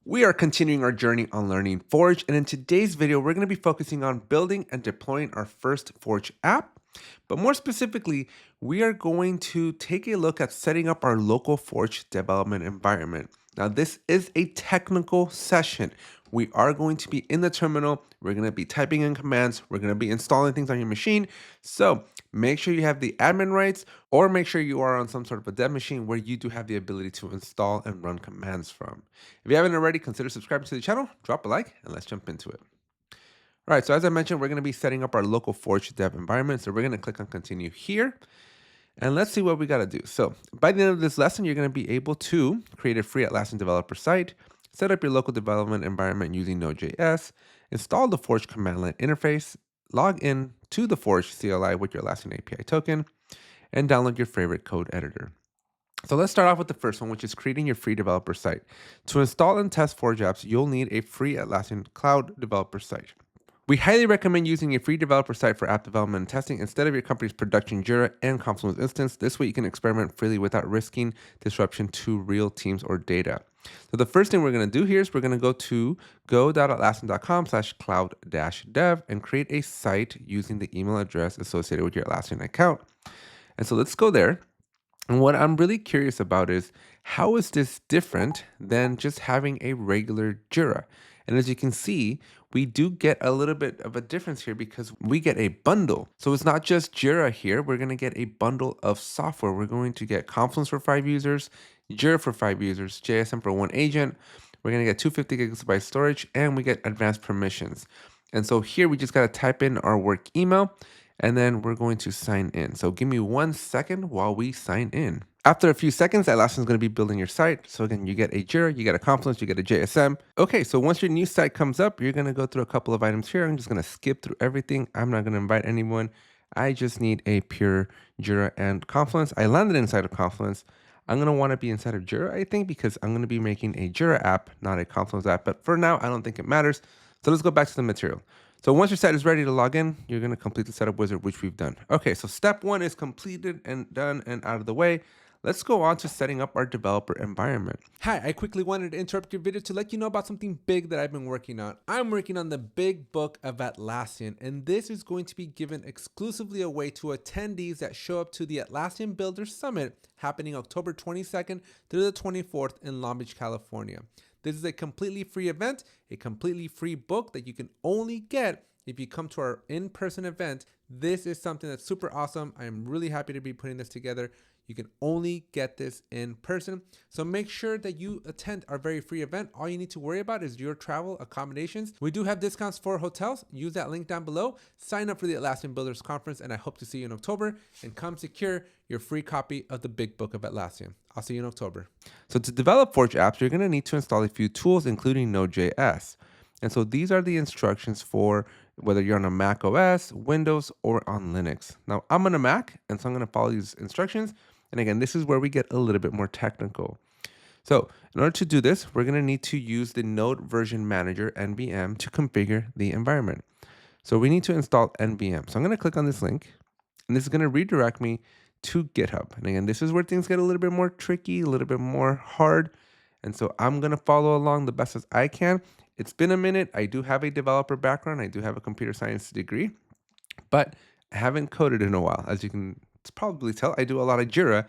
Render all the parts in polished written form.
We are continuing our journey on learning Forge, and in today's video, we're going to be focusing on building and deploying our first Forge app. But more specifically, we are going to take a look at setting up our local Forge development environment. Now, this is a technical session. We are going to be in the terminal. We're going to be typing in commands. We're going to be installing things on your machine. So make sure you have the admin rights, or make sure you are on some sort of a dev machine where you do have the ability to install and run commands from. If you haven't already, consider subscribing to the channel, drop a like, and let's jump into it. All right, so as I mentioned, we're going to be setting up our local Forge dev environment. So we're going to click on continue here. And let's see what we got to do. So by the end of this lesson, you're going to be able to create a free Atlassian developer site, set up your local development environment using Node.js, install the Forge command line interface, log in to the Forge CLI with your Atlassian API token, and download your favorite code editor. So let's start off with the first one, which is creating your free developer site. To install and test Forge apps, you'll need a free Atlassian cloud developer site. We highly recommend using a free developer site for app development and testing instead of your company's production Jira and Confluence instance. This way you can experiment freely without risking disruption to real teams or data. So the first thing we're going to do here is we're going to go to go.atlassian.com/cloud-dev and create a site using the email address associated with your Atlassian account. And so let's go there. And what I'm really curious about is how is this different than just having a regular Jira? And as you can see, we do get a little bit of a difference here because we get a bundle. So it's not just Jira here. We're going to get a bundle of software. We're going to get Confluence for 5 users, Jira for 5 users, JSM for 1 agent. We're going to get 250 gigabyte storage, and we get advanced permissions. And so here we just got to type in our work email, and then we're going to sign in. So give me 1 second while we sign in. After a few seconds, Atlassian is going to be building your site. So again, you get a Jira, you get a Confluence, you get a JSM. Okay, so once your new site comes up, you're going to go through a couple of items here. I'm just going to skip through everything. I'm not going to invite anyone. I just need a pure Jira and Confluence. I landed inside of Confluence. I'm going to want to be inside of Jira, I think, because I'm going to be making a Jira app, not a Confluence app. But for now, I don't think it matters. So let's go back to the material. So once your site is ready to log in, you're going to complete the setup wizard, which we've done. Okay, so step 1 is completed and done and out of the way. Let's go on to setting up our developer environment. Hi, I quickly wanted to interrupt your video to let you know about something big that I've been working on. I'm working on the big book of Atlassian, and this is going to be given exclusively away to attendees that show up to the Atlassian Builder Summit happening October 22nd through the 24th in Long Beach, California. This is a completely free event, a completely free book that you can only get if you come to our in-person event. This is something that's super awesome. I am really happy to be putting this together. You can only get this in person. So make sure that you attend our very free event. All you need to worry about is your travel accommodations. We do have discounts for hotels. Use that link down below. Sign up for the Atlassian Builders Conference, and I hope to see you in October. And come secure your free copy of the Big Book of Atlassian. I'll see you in October. So to develop Forge apps, you're going to need to install a few tools, including Node.js. And so these are the instructions for whether you're on a Mac OS, Windows, or on Linux. Now, I'm on a Mac, and so I'm going to follow these instructions. And again, this is where we get a little bit more technical. So in order to do this, we're going to need to use the Node Version Manager, NVM, to configure the environment. So we need to install NVM. So I'm going to click on this link, and this is going to redirect me to GitHub. And again, this is where things get a little bit more tricky, a little bit more hard. And so I'm going to follow along the best as I can. It's been a minute. I do have a developer background. I do have a computer science degree, but I haven't coded in a while. As you can probably tell, I do a lot of Jira,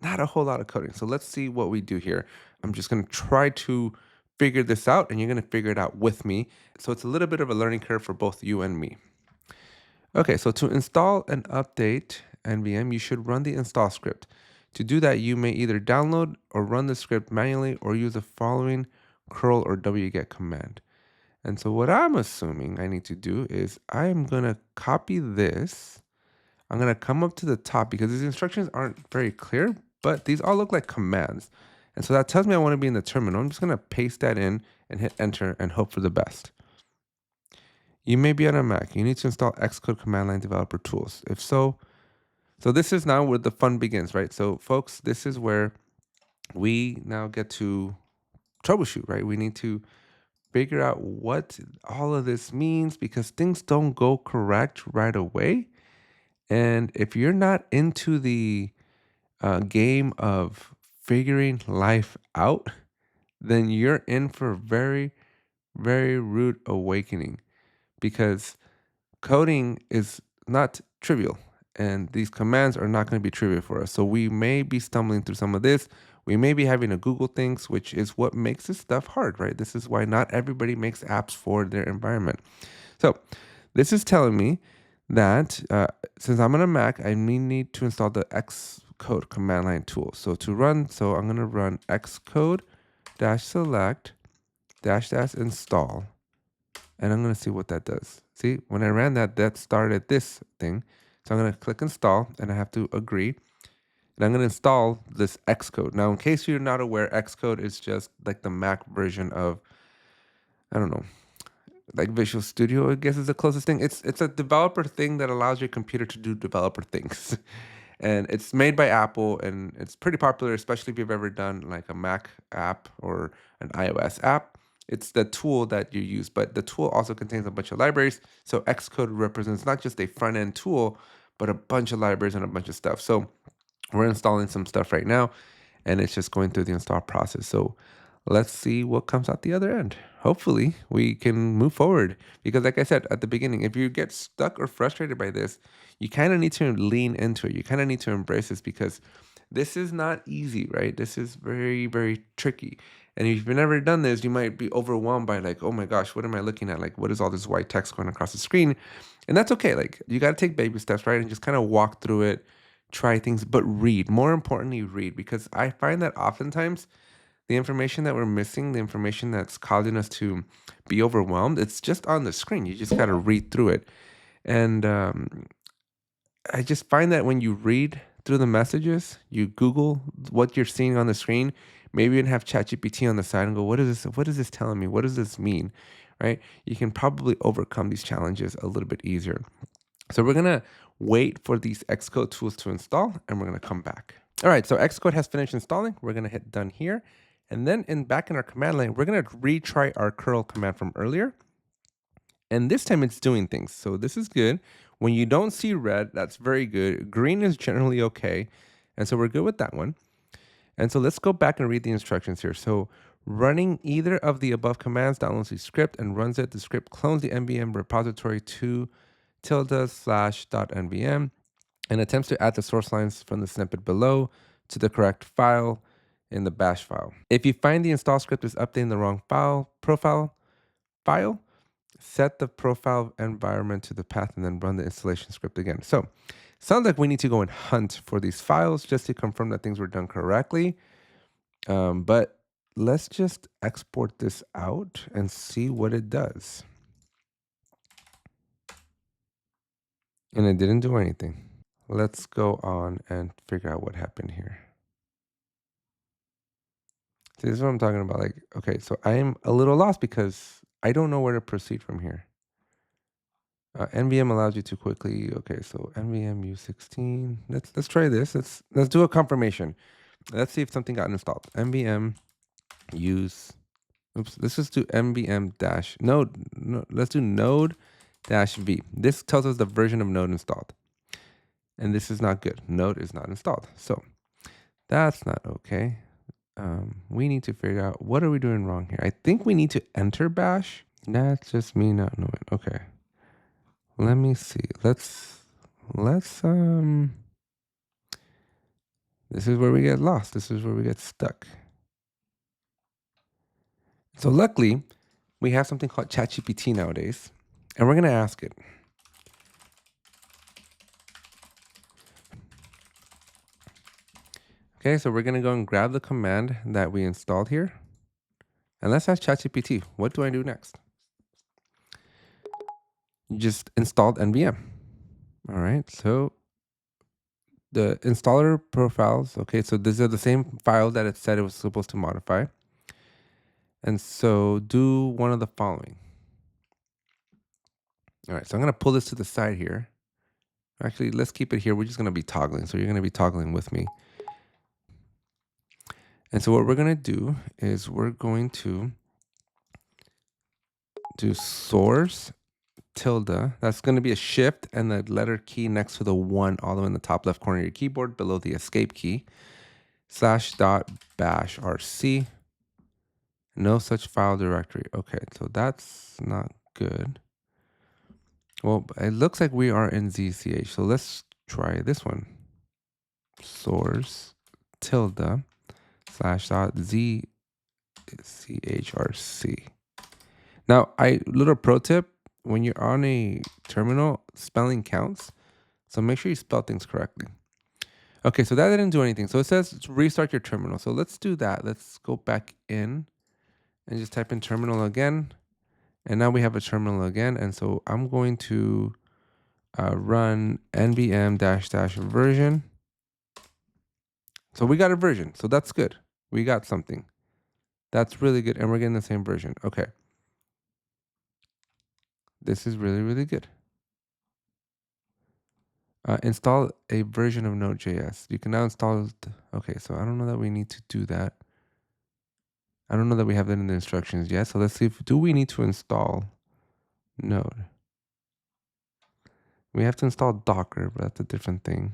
not a whole lot of coding. So let's see what we do here. I'm just going to try to figure this out, and you're going to figure it out with me. So it's a little bit of a learning curve for both you and me. Okay, so to install and update NVM, you should run the install script. To do that, you may either download or run the script manually or use the following curl or wget command. And so what I'm assuming I need to do is I'm going to copy this. I'm going to come up to the top because these instructions aren't very clear, but these all look like commands. And so that tells me I want to be in the terminal. I'm just going to paste that in and hit enter and hope for the best. You may be on a Mac. You need to install Xcode command line developer tools. If so, this is now where the fun begins, right? So folks, this is where we now get to troubleshoot, right? We need to figure out what all of this means because things don't go correct right away. And if you're not into the game of figuring life out, then you're in for a very, very rude awakening, because coding is not trivial, and these commands are not going to be trivial for us. So we may be stumbling through some of this. We may be having to Google things, which is what makes this stuff hard, right? This is why not everybody makes apps for their environment. So this is telling me that since I'm on a Mac, I need to install the Xcode command line tool. So to run, so I'm going to run xcode -select -dash install. And I'm going to see what that does. See, when I ran that, that started this thing. So I'm going to click install, and I have to agree. And I'm going to install this Xcode. Now, in case you're not aware, Xcode is just like the Mac version of, I don't know, like Visual Studio, I guess is the closest thing. It's a developer thing that allows your computer to do developer things. And it's made by Apple, and it's pretty popular, especially if you've ever done like a Mac app or an iOS app. It's the tool that you use, but the tool also contains a bunch of libraries. So Xcode represents not just a front end tool, but a bunch of libraries and a bunch of stuff. So we're installing some stuff right now, and it's just going through the install process. So let's see what comes out the other end. Hopefully we can move forward, because like I said at the beginning, if you get stuck or frustrated by this, you kind of need to lean into it. You kind of need to embrace this, because this is not easy, right? This is very, very tricky. And if you've never done this, you might be overwhelmed by like, oh my gosh, what am I looking at? Like, what is all this white text going across the screen? And that's okay. Like, you got to take baby steps, right? And just kind of walk through it, try things, but read. More importantly, read, because I find that oftentimes the information that we're missing, the information that's causing us to be overwhelmed, it's just on the screen. You just got to read through it. And I just find that when you read through the messages, you Google what you're seeing on the screen, maybe even have ChatGPT on the side and go, what is this? What is this telling me? What does this mean? Right? You can probably overcome these challenges a little bit easier. So we're gonna wait for these Xcode tools to install, and we're gonna come back. All right, so Xcode has finished installing. We're gonna hit done here. And then back in our command line, we're gonna retry our curl command from earlier. And this time it's doing things. So this is good. When you don't see red, that's very good. Green is generally okay. And so we're good with that one. And so let's go back and read the instructions here. So running either of the above commands downloads the script and runs it. The script clones the NVM repository to ~/.nvm and attempts to add the source lines from the snippet below to the correct file in the bash file. If you find the install script is updating the wrong profile file, set the profile environment to the path and then run the installation script again. So sounds like we need to go and hunt for these files just to confirm that things were done correctly. But let's just export this out and see what it does. And it didn't do anything. Let's go on and figure out what happened here. See, this is what I'm talking about. Like, okay, so I am a little lost because I don't know where to proceed from here. NVM allows you to quickly. Okay, so NVM U16. Let's try this. Let's do a confirmation. Let's see if something got installed. NVM use. Oops. Let's just do NVM dash node. No, let's do node dash v. This tells us the version of node installed, and this is not good. Node is not installed, so that's not okay. We need to figure out what are we doing wrong here. I think we need to enter bash. That's just me not knowing. Okay. Let me see. Let's this is where we get lost. This is where we get stuck. So luckily, we have something called ChatGPT nowadays, and we're going to ask it. Okay, so we're going to go and grab the command that we installed here. And let's ask ChatGPT, what do I do next? You just installed NVM. All right, so the installer profiles, okay, so these are the same files that it said it was supposed to modify. And so do one of the following. All right, so I'm going to pull this to the side here. Actually, let's keep it here. We're just going to be toggling. So you're going to be toggling with me. And so what we're going to do is we're going to do source tilde. That's going to be a shift and the letter key next to the 1 all the way in the top left corner of your keyboard below the escape key /.bash rc No such file directory. Okay, so that's not good. Well, it looks like we are in ZCH. So let's try this one. Source tilde slash dot ZCHRC. Now, little pro tip, when you're on a terminal, spelling counts. So make sure you spell things correctly. Okay, so that didn't do anything. So it says restart your terminal. So let's do that. Let's go back in and just type in terminal again. And now we have a terminal again. And so I'm going to run nvm -- version. So we got a version. So that's good. We got something. That's really good. And we're getting the same version. Okay. This is really, really good. Install a version of Node.js. You can now install. Okay, so I don't know that we need to do that. I don't know that we have that in the instructions yet. So let's see do we need to install Node? We have to install Docker, but that's a different thing.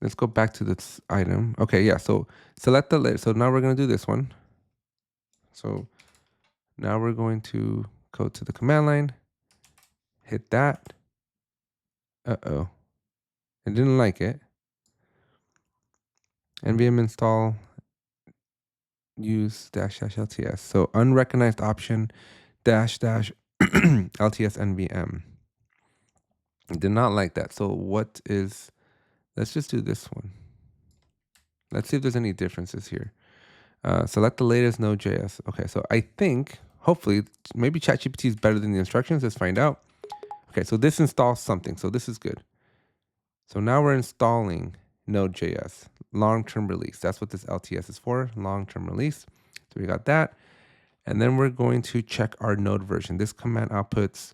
Let's go back to this item. Okay, yeah, so select the layer. So now we're going to do this one. So now we're going to go to the command line, hit that. Uh-oh. It didn't like it. nvm install use -- LTS. So unrecognized option -- LTS nvm. Did not like that. So let's just do this one. Let's see if there's any differences here. Select the latest Node.js. Okay, so I think, hopefully, maybe ChatGPT is better than the instructions. Let's find out. Okay, so this installs something. So this is good. So now we're installing Node.js, long-term release. That's what this LTS is for, long-term release. So we got that. And then we're going to check our Node version. This command outputs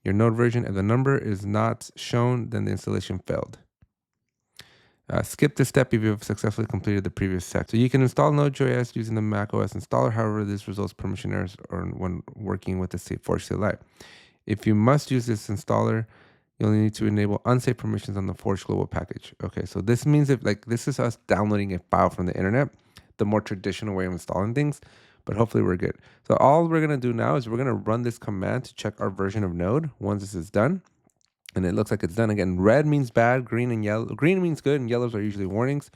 your Node version. If the number is not shown, then the installation failed. Skip this step if you've successfully completed the previous step. So you can install Node.js using the macOS installer. However, this results permission errors or when working with the Forge CLI. If you must use this installer, you'll need to enable unsafe permissions on the Forge global package. Okay, so this means this is us downloading a file from the internet, the more traditional way of installing things, but hopefully we're good. So all we're gonna do now is we're gonna run this command to check our version of Node once this is done. And it looks like it's done again. Red means bad, green and yellow. Green means good, and yellows are usually warnings.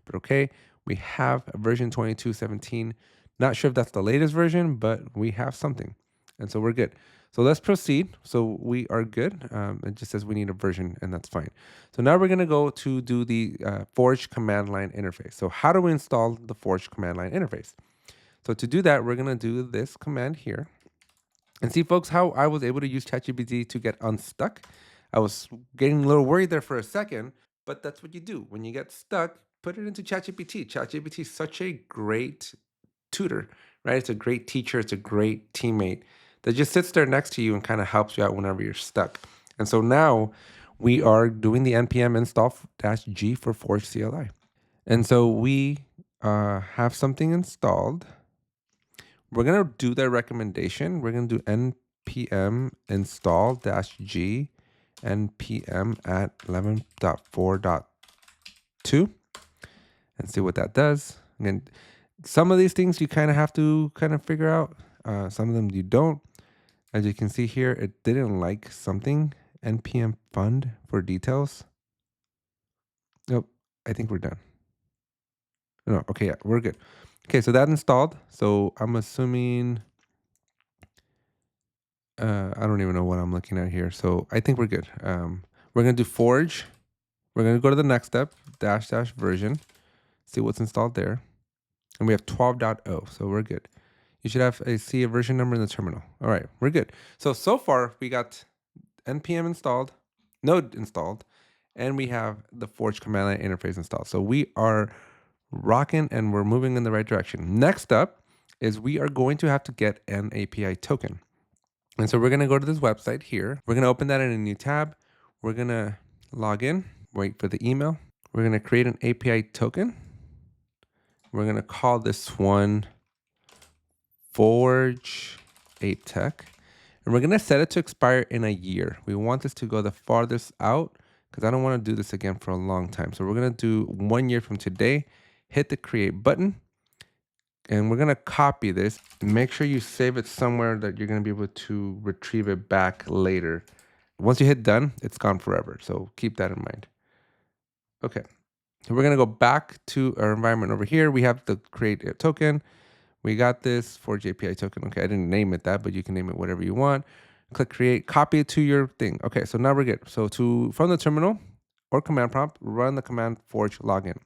But okay, we have a version 22.17. Not sure if that's the latest version, but we have something. And so we're good. So let's proceed. So we are good. It just says we need a version, and that's fine. So now we're going to go to do the Forge command line interface. So how do we install the Forge command line interface? So to do that, we're going to do this command here. And see, folks, how I was able to use ChatGPT to get unstuck. I was getting a little worried there for a second, but that's what you do. When you get stuck, put it into ChatGPT. ChatGPT is such a great tutor, right? It's a great teacher. It's a great teammate that just sits there next to you and kind of helps you out whenever you're stuck. And so now we are doing the npm install -g for Forge CLI. And so we have something installed. We're going to do that recommendation. We're going to do npm install -g npm at 11.4.2 and see what that does. And some of these things you kind of have to kind of figure out. Some of them you don't. As you can see here, it didn't like something. npm fund for details. Nope, I think we're done. No, okay, yeah, we're good. Okay, so that installed. So I'm assuming, I don't even know what I'm looking at here. So I think we're good. We're going to do Forge. We're going to go to the next step, -- version, see what's installed there. And we have 12.0, so we're good. You should see a version number in the terminal. All right, we're good. So far we got npm installed, Node installed, and we have the Forge command line interface installed. So we are rocking and we're moving in the right direction. Next up is we are going to have to get an API token. And so we're going to go to this website here. We're going to open that in a new tab. We're going to log in, wait for the email. We're going to create an API token. We're going to call this one Forge Tech. And we're going to set it to expire in a year. We want this to go the farthest out because I don't want to do this again for a long time. So we're going to do 1 year from today. Hit the create button. And we're going to copy this. Make sure you save it somewhere that you're going to be able to retrieve it back later. Once you hit done, it's gone forever. So keep that in mind. Okay. So we're going to go back to our environment over here. We have the create a token. We got this Forge API token. Okay, I didn't name it that, but you can name it whatever you want. Click create, copy it to your thing. Okay, so now we're good. So from the terminal or command prompt, run the command Forge login.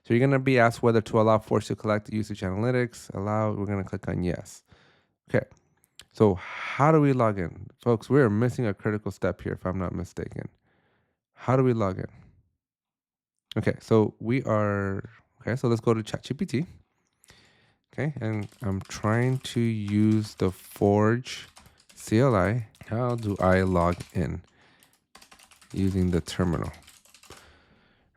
So you're gonna be asked whether to allow Forge to collect usage analytics. Allow, we're gonna click on yes. Okay, so how do we log in? Folks, we're missing a critical step here if I'm not mistaken. How do we log in? Okay, so so let's go to ChatGPT. Okay, and I'm trying to use the Forge CLI. How do I log in using the terminal?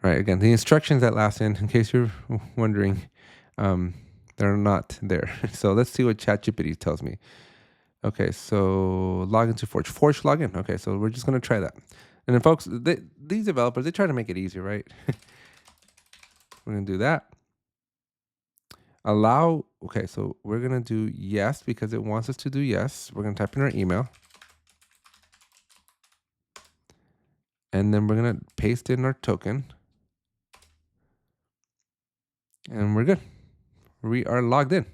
All right, again, the instructions at Atlassian, in case you're wondering, they're not there. So let's see what ChatGPT tells me. Okay, so log into Forge. Forge login. Okay, so we're just going to try that. And then, folks, these developers, they try to make it easy, right? We're going to do that. Allow, okay, so we're going to do yes because it wants us to do yes. We're going to type in our email. And then we're going to paste in our token. And we're good. We are logged in.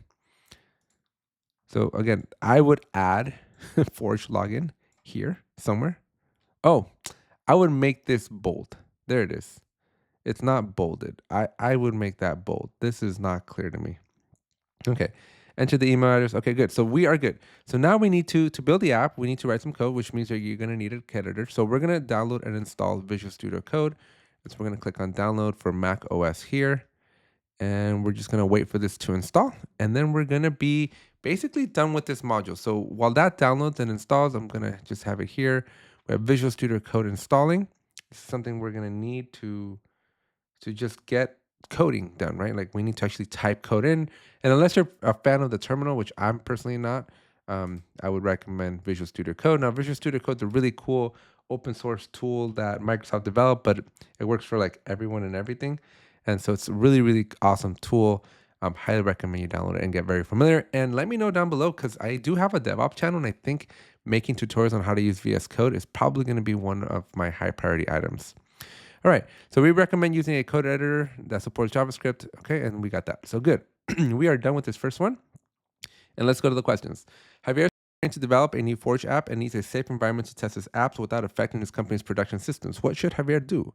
So again, I would add Forge login here somewhere. Oh, I would make this bold. There it is. It's not bolded. I would make that bold. This is not clear to me. Okay. Enter the email address. Okay, good. So we are good. So now we need to build the app, we need to write some code, which means that you're going to need a code editor. So we're going to download and install Visual Studio Code. So we're going to click on download for Mac OS here. And we're just going to wait for this to install. And then we're going to be basically done with this module. So while that downloads and installs, I'm going to just have it here. We have Visual Studio Code installing. This is something we're going to need to just get coding done, right? Like we need to actually type code in. And unless you're a fan of the terminal, which I'm personally not, I would recommend Visual Studio Code. Now, Visual Studio Code is a really cool open source tool that Microsoft developed, but it works for like everyone and everything. And so it's a really, really awesome tool. Highly recommend you download it and get very familiar. And let me know down below because I do have a DevOps channel, and I think making tutorials on how to use VS Code is probably going to be one of my high priority items. All right, so we recommend using a code editor that supports JavaScript. Okay, and we got that. So good. We are done with this first one. And let's go to the questions. Javier is trying to develop a new Forge app and needs a safe environment to test his apps without affecting his company's production systems. What should Javier do?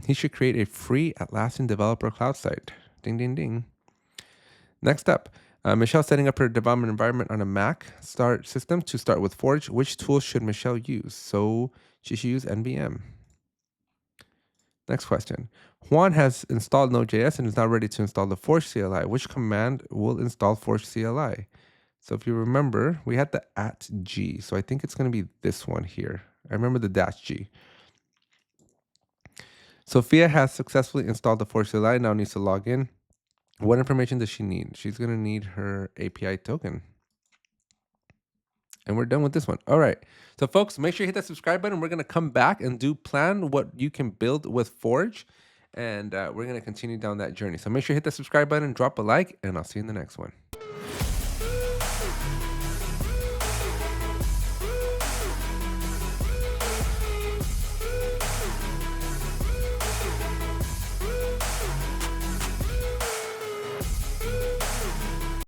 He should create a free Atlassian developer cloud site. Ding, ding, ding. Next up, Michelle setting up her development environment on a Mac system to start with Forge. Which tools should Michelle use? So she should use NVM. Next question. Juan has installed Node.js and is now ready to install the Forge CLI. Which command will install Forge CLI? So if you remember, we had the @g. So I think it's going to be this one here. I remember the -g. Sophia has successfully installed the Forge CLI, now needs to log in. What information does she need? She's going to need her API token. And we're done with this one. All right. So folks, make sure you hit that subscribe button. We're going to come back and plan what you can build with Forge. And we're going to continue down that journey. So make sure you hit the subscribe button, drop a like, and I'll see you in the next one.